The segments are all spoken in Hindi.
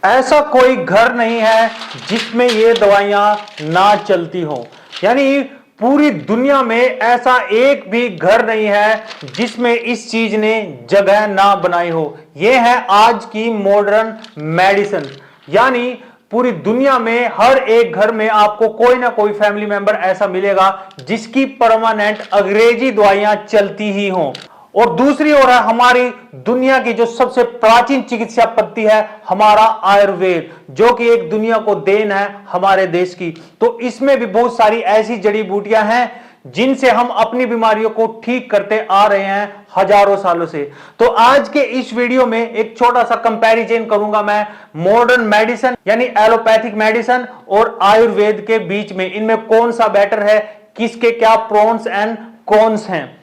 ऐसा कोई घर नहीं है जिसमें ये दवाइयां ना चलती हो। यानी पूरी दुनिया में ऐसा एक भी घर नहीं है जिसमें इस चीज ने जगह ना बनाई हो। यह है आज की मॉडर्न मेडिसिन। यानी पूरी दुनिया में हर एक घर में आपको कोई ना कोई फैमिली मेंबर ऐसा मिलेगा जिसकी परमानेंट अंग्रेजी दवाइयां चलती ही हों। और दूसरी ओर है हमारी दुनिया की जो सबसे प्राचीन चिकित्सा पद्धति है हमारा आयुर्वेद, जो कि एक दुनिया को देन है हमारे देश की। तो इसमें भी बहुत सारी ऐसी जड़ी बूटियां हैं जिनसे हम अपनी बीमारियों को ठीक करते आ रहे हैं हजारों सालों से। तो आज के इस वीडियो में एक छोटा सा कंपैरिजन करूंगा मैं मॉडर्न मेडिसिन यानी एलोपैथिक मेडिसिन और आयुर्वेद के बीच में, इनमें कौन सा बेटर है, किसके क्या प्रोन्स एंड कॉन्स हैं।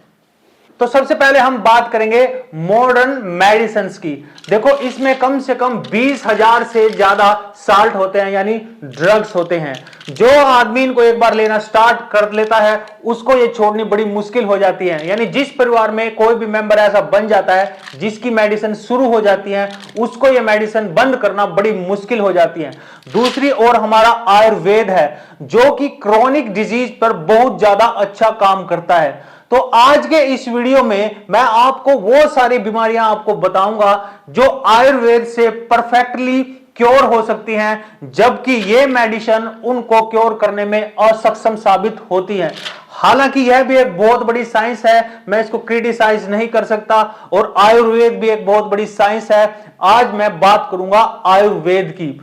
तो सबसे पहले हम बात करेंगे मॉडर्न मेडिसिन की। देखो इसमें कम से कम 20,000 से ज्यादा साल्ट होते हैं यानी ड्रग्स होते हैं। जो आदमी इनको एक बार लेना स्टार्ट कर लेता है उसको ये छोड़नी बड़ी मुश्किल हो जाती है। यानी जिस परिवार में कोई भी मेंबर ऐसा बन जाता है जिसकी मेडिसिन शुरू हो जाती है उसको ये मेडिसिन बंद करना बड़ी मुश्किल हो जाती है। दूसरी ओर हमारा आयुर्वेद है जो कि क्रोनिक डिजीज पर बहुत ज्यादा अच्छा काम करता है। तो आज के इस वीडियो में मैं आपको वो सारी बीमारियां आपको बताऊंगा जो आयुर्वेद से परफेक्टली क्योर हो सकती हैं, जबकि ये मेडिसिन उनको क्योर करने में असक्षम साबित होती हैं। हालांकि यह भी एक बहुत बड़ी साइंस है, मैं इसको क्रिटिसाइज नहीं कर सकता, और आयुर्वेद भी एक बहुत बड़ी साइंस है। आज मैं बात करूंगा आयुर्वेद की।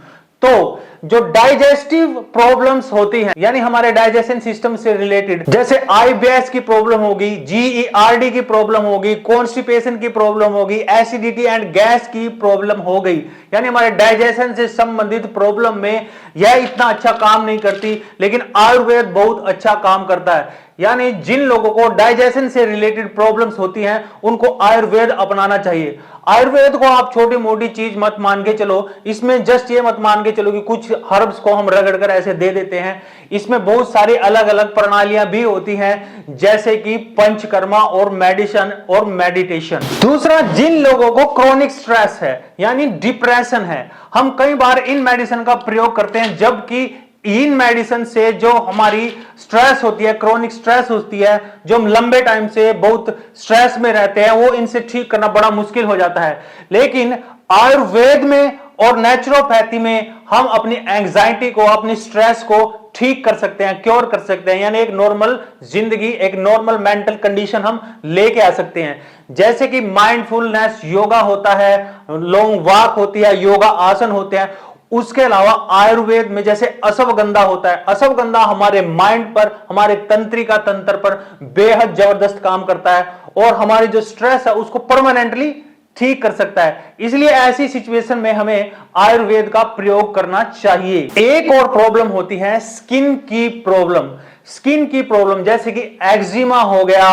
तो जो डाइजेस्टिव प्रॉब्लम्स होती हैं यानी हमारे डाइजेशन सिस्टम से रिलेटेड, जैसे आईबीएस की प्रॉब्लम होगी, जीईआरडी की प्रॉब्लम होगी, कॉन्स्टिपेशन की प्रॉब्लम होगी, एसिडिटी एंड गैस की प्रॉब्लम हो गई, यानी हमारे डाइजेशन से संबंधित प्रॉब्लम में यह इतना अच्छा काम नहीं करती, लेकिन आयुर्वेद बहुत अच्छा काम करता है। यानी जिन लोगों को डाइजेशन से रिलेटेड प्रॉब्लम्स होती हैं उनको आयुर्वेद अपनाना चाहिए। आयुर्वेद को आप छोटी मोटी चीज मत मान के चलो, इसमें जस्ट ये मत मान के चलो कि कुछ हर्ब्स को हम रगड़ कर ऐसे दे देते हैं। इसमें बहुत सारी अलग अलग प्रणालियां भी होती हैं, जैसे कि पंचकर्मा और मेडिसिन और मेडिटेशन। दूसरा, जिन लोगों को क्रोनिक स्ट्रेस है यानी डिप्रेशन है, हम कई बार इन मेडिसिन का प्रयोग करते हैं, जबकि इन मेडिसिन से जो हमारी स्ट्रेस होती है, क्रोनिक स्ट्रेस होती है, जो हम लंबे टाइम से बहुत स्ट्रेस में रहते हैं, वो इनसे ठीक करना बड़ा मुश्किल हो जाता है। लेकिन आयुर्वेद में और नेचुरोपैथी में हम अपनी एंजाइटी को, अपनी स्ट्रेस को ठीक कर सकते हैं, क्योर कर सकते हैं, यानी एक नॉर्मल जिंदगी, एक नॉर्मल मेंटल कंडीशन हम लेके आ सकते हैं। जैसे कि माइंडफुलनेस योगा होता है, लॉन्ग वॉक होती है, योगा आसन होते हैं। उसके अलावा आयुर्वेद में जैसे अश्वगंधा होता है, अश्वगंधा हमारे माइंड पर, हमारे तंत्रिका तंत्र पर बेहद जबरदस्त काम करता है और हमारी जो स्ट्रेस है उसको परमानेंटली ठीक कर सकता है। इसलिए ऐसी सिचुएशन में हमें आयुर्वेद का प्रयोग करना चाहिए। एक और प्रॉब्लम होती है स्किन की प्रॉब्लम। स्किन की प्रॉब्लम जैसे कि एक्जिमा हो गया,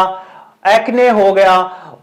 एक्ने हो गया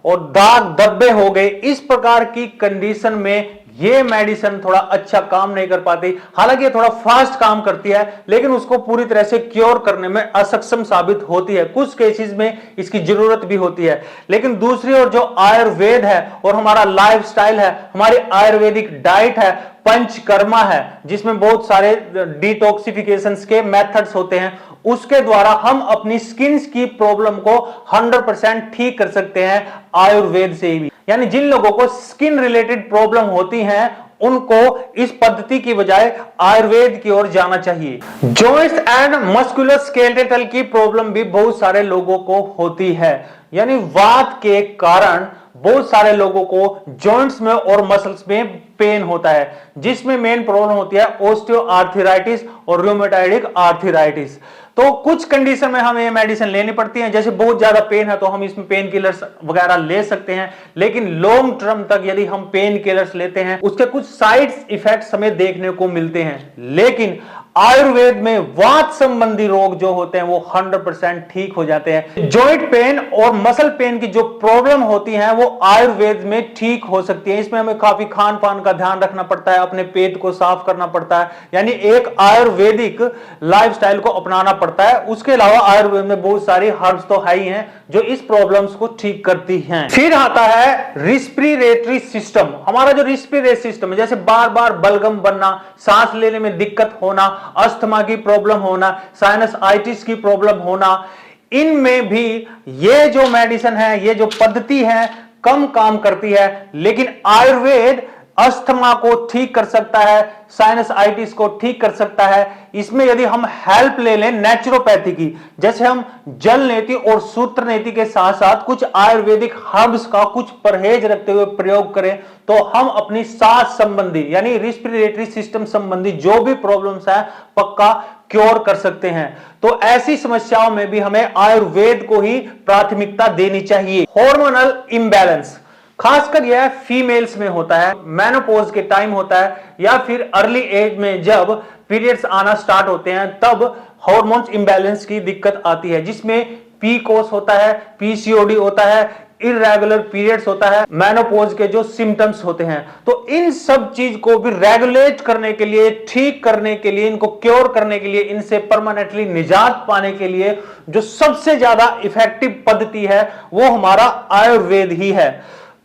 और दाग धब्बे हो गए, इस प्रकार की कंडीशन में ये मेडिसिन थोड़ा अच्छा काम नहीं कर पाती। हालांकि ये थोड़ा फास्ट काम करती है, लेकिन उसको पूरी तरह से क्योर करने में असक्षम साबित होती है। कुछ केसेस में इसकी जरूरत भी होती है। लेकिन दूसरी ओर जो आयुर्वेद है और हमारा लाइफस्टाइल है, हमारी आयुर्वेदिक डाइट है, पंचकर्मा है, जिसमें बहुत सारे डिटॉक्सिफिकेशन के मेथड्स होते हैं, उसके द्वारा हम अपनी स्किन की प्रॉब्लम को 100% ठीक कर सकते हैं आयुर्वेद से भी। यानी जिन लोगों को स्किन रिलेटेड प्रॉब्लम होती हैं उनको इस पद्धति की बजाय आयुर्वेद की ओर जाना चाहिए। जॉइंट्स एंड मस्कुलोस्केलेटल की प्रॉब्लम भी बहुत सारे लोगों को होती है, यानी वात के कारण बहुत सारे लोगों को जॉइंट्स में और मसल्स में पेन होता है, जिसमें मेन प्रॉब्लम होती है ओस्टियोआर्थराइटिस और रूमेटॉइडिक आर्थराइटिस। तो कुछ कंडीशन में हमें मेडिसिन लेनी पड़ती है, जैसे बहुत ज्यादा पेन है तो हम इसमें पेन किलर्स वगैरह ले सकते हैं, लेकिन लॉन्ग टर्म तक यदि हम पेन किलर्स लेते हैं उसके कुछ साइड इफेक्ट्स हमें देखने को मिलते हैं। लेकिन आयुर्वेद में वात संबंधी रोग जो होते हैं वो 100% ठीक हो जाते हैं। जॉइंट पेन और मसल पेन की जो प्रॉब्लम होती है वो आयुर्वेद में ठीक हो सकती है। इसमें हमें काफी खान पान का ध्यान रखना पड़ता है, अपने पेट को साफ करना पड़ता है, यानी एक आयुर्वेदिक लाइफस्टाइल को अपनाना पड़ता है। पड़ता है। उसके अलावा आयुर्वेद में बहुत सारी हर्ब्स तो है ही हैं जो इस प्रॉब्लम्स को ठीक करती हैं। फिर आता है रिस्पिरेटरी सिस्टम। हमारा जो रिस्पिरेटरी सिस्टम है, जैसे बार बार बलगम बनना, सांस लेने में दिक्कत होना, अस्थमा की प्रॉब्लम होना, साइनसाइटिस की प्रॉब्लम होना, इनमें भी ये जो मेडिसिन है, ये जो पद्धति है, कम काम करती है। लेकिन आयुर्वेद अस्थमा को ठीक कर सकता है, साइनसाइटिस को ठीक कर सकता है। इसमें यदि हम हेल्प ले लें नेचुरोपैथी की, जैसे हम जल नीति और सूत्र नीति के साथ साथ कुछ आयुर्वेदिक हर्ब्स का कुछ परहेज रखते हुए प्रयोग करें, तो हम अपनी सांस संबंधी यानी रिस्पिरेटरी सिस्टम संबंधी जो भी प्रॉब्लम्स है पक्का क्योर कर सकते हैं। तो ऐसी समस्याओं में भी हमें आयुर्वेद को ही प्राथमिकता देनी चाहिए। हार्मोनल इंबैलेंस खासकर यह फीमेल्स में होता है, मेनोपॉज के टाइम होता है या फिर अर्ली एज में जब पीरियड्स आना स्टार्ट होते हैं, तब हार्मोन्स इंबैलेंस की दिक्कत आती है, जिसमें पीसीओएस होता है, पीसीओडी होता है, इरेगुलर पीरियड्स होता है, मेनोपॉज के जो सिम्टम्स होते हैं। तो इन सब चीज को भी रेगुलेट करने के लिए, ठीक करने के लिए, इनको क्योर करने के लिए, इनसे परमानेंटली निजात पाने के लिए जो सबसे ज्यादा इफेक्टिव पद्धति है वो हमारा आयुर्वेद ही है।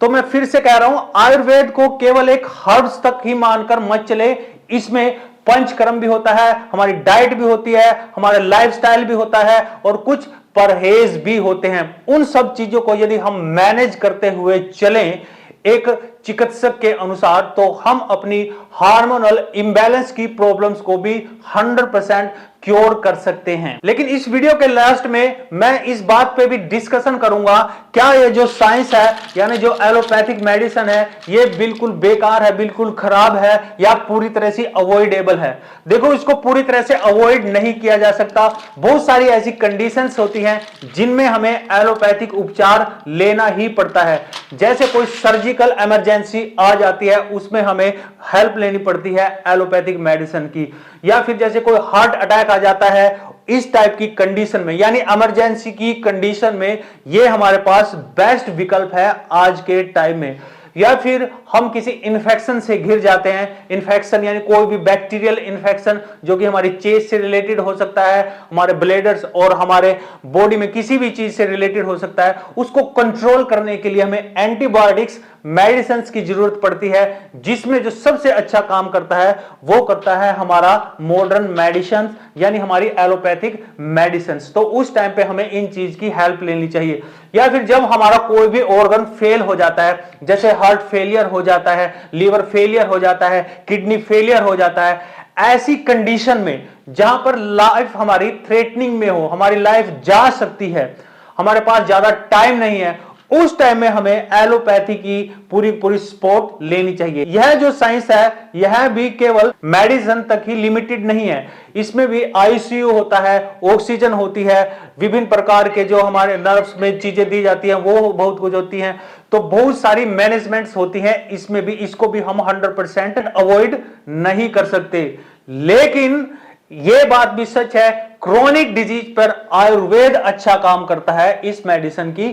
तो मैं फिर से कह रहा हूं, आयुर्वेद को केवल एक हर्ब्स तक ही मानकर मत चले। इसमें पंचकर्म भी होता है, हमारी डाइट भी होती है, हमारा लाइफस्टाइल भी होता है और कुछ परहेज भी होते हैं। उन सब चीजों को यदि हम मैनेज करते हुए चलें एक चिकित्सक के अनुसार, तो हम अपनी हार्मोनल इंबैलेंस की प्रॉब्लम्स को भी 100% क्योर कर सकते हैं। लेकिन इस वीडियो के लास्ट में मैं इस बात पे भी डिस्कशन करूंगा, क्या ये जो साइंस है यानी जो एलोपैथिक मेडिसिन है ये बिल्कुल बेकार है, बिल्कुल खराब है या पूरी तरह से अवॉइडेबल है। देखो, इसको पूरी तरह से अवॉइड नहीं किया जा सकता। बहुत सारी ऐसी कंडीशंस होती हैं जिनमें हमें एलोपैथिक उपचार लेना ही पड़ता है। जैसे कोई सर्जिकल इमरजेंसी आ जाती है, उसमें हमें हेल्प लेनी पड़ती है एलोपैथिक मेडिसिन की, या फिर जैसे कोई हार्ट अटैक आ जाता है, इस टाइप की कंडीशन में यानी इमरजेंसी की कंडीशन में ये हमारे पास बेस्ट विकल्प है आज के टाइम में। या फिर हम किसी इन्फेक्शन से घिर जाते हैं, इन्फेक्शन यानी कोई भी बैक्टीरियल इन्फेक्शन जो कि हमारी चेस्ट से रिलेटेड हो सकता है, हमारे ब्लेडर्स और हमारे बॉडी में किसी भी चीज से रिलेटेड हो सकता है, उसको कंट्रोल करने के लिए हमें एंटीबायोटिक्स मेडिसिन की जरूरत पड़ती है, जिसमें जो सबसे अच्छा काम करता है वो करता है हमारा मॉडर्न मेडिसिन यानी हमारी एलोपैथिक मेडिसिन। तो उस टाइम पे हमें इन चीज की हेल्प लेनी चाहिए। या फिर जब हमारा कोई भी ऑर्गन फेल हो जाता है, जैसे हार्ट फेलियर हो जाता है, लीवर फेलियर हो जाता है, किडनी फेलियर हो जाता है, ऐसी कंडीशन में जहां पर लाइफ हमारी थ्रेटनिंग में हो, हमारी लाइफ जा सकती है, हमारे पास ज्यादा टाइम नहीं है, उस टाइम में हमें एलोपैथी की पूरी सपोर्ट लेनी चाहिए। यह जो साइंस है यह भी केवल मेडिसिन तक ही लिमिटेड नहीं है, इसमें भी आईसीयू होता है, ऑक्सीजन होती है, विभिन्न प्रकार के जो हमारे नर्व्स में चीजें दी जाती हैं वो बहुत कुछ होती हैं। तो बहुत सारी मैनेजमेंट्स होती हैं इसमें भी, इसको भी हम 100% अवॉइड नहीं कर सकते। लेकिन यह बात भी सच है, क्रोनिक डिजीज पर आयुर्वेद अच्छा काम करता है इस मेडिसिन की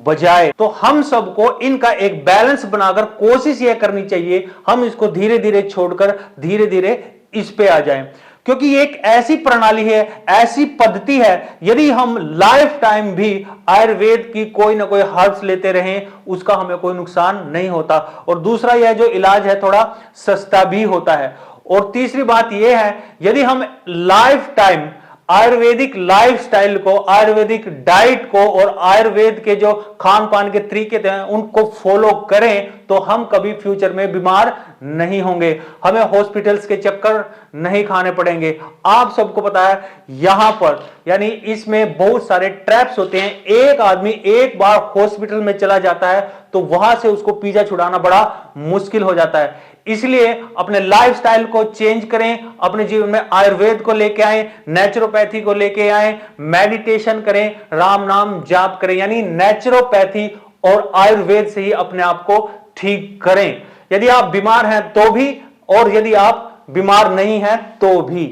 बजाय। तो हम सबको इनका एक बैलेंस बनाकर कोशिश यह करनी चाहिए हम इसको धीरे धीरे छोड़कर धीरे धीरे इस पे आ जाएं, क्योंकि ये एक ऐसी प्रणाली है, ऐसी पद्धति है, यदि हम लाइफ टाइम भी आयुर्वेद की कोई ना कोई हर्ब्स लेते रहें उसका हमें कोई नुकसान नहीं होता। और दूसरा यह जो इलाज है थोड़ा सस्ता भी होता है। और तीसरी बात यह है, यदि हम लाइफ टाइम आयुर्वेदिक लाइफस्टाइल को, आयुर्वेदिक डाइट को और आयुर्वेद के जो खान पान के तरीके हैं उनको फॉलो करें, तो हम कभी फ्यूचर में बीमार नहीं होंगे, हमें हॉस्पिटल्स के चक्कर नहीं खाने पड़ेंगे। आप सबको पता है यहां पर यानी इसमें बहुत सारे ट्रैप्स होते हैं। एक आदमी एक बार हॉस्पिटल में चला जाता है तो वहां से उसको पीछा छुड़ाना बड़ा मुश्किल हो जाता है। इसलिए अपने लाइफस्टाइल को चेंज करें, अपने जीवन में आयुर्वेद को लेके आए, नेचुरोपैथी को लेके आए, मेडिटेशन करें, राम नाम जाप करें, यानी नेचुरोपैथी और आयुर्वेद से ही अपने आप को ठीक करें। यदि आप बीमार हैं तो भी और यदि आप बीमार नहीं हैं तो भी।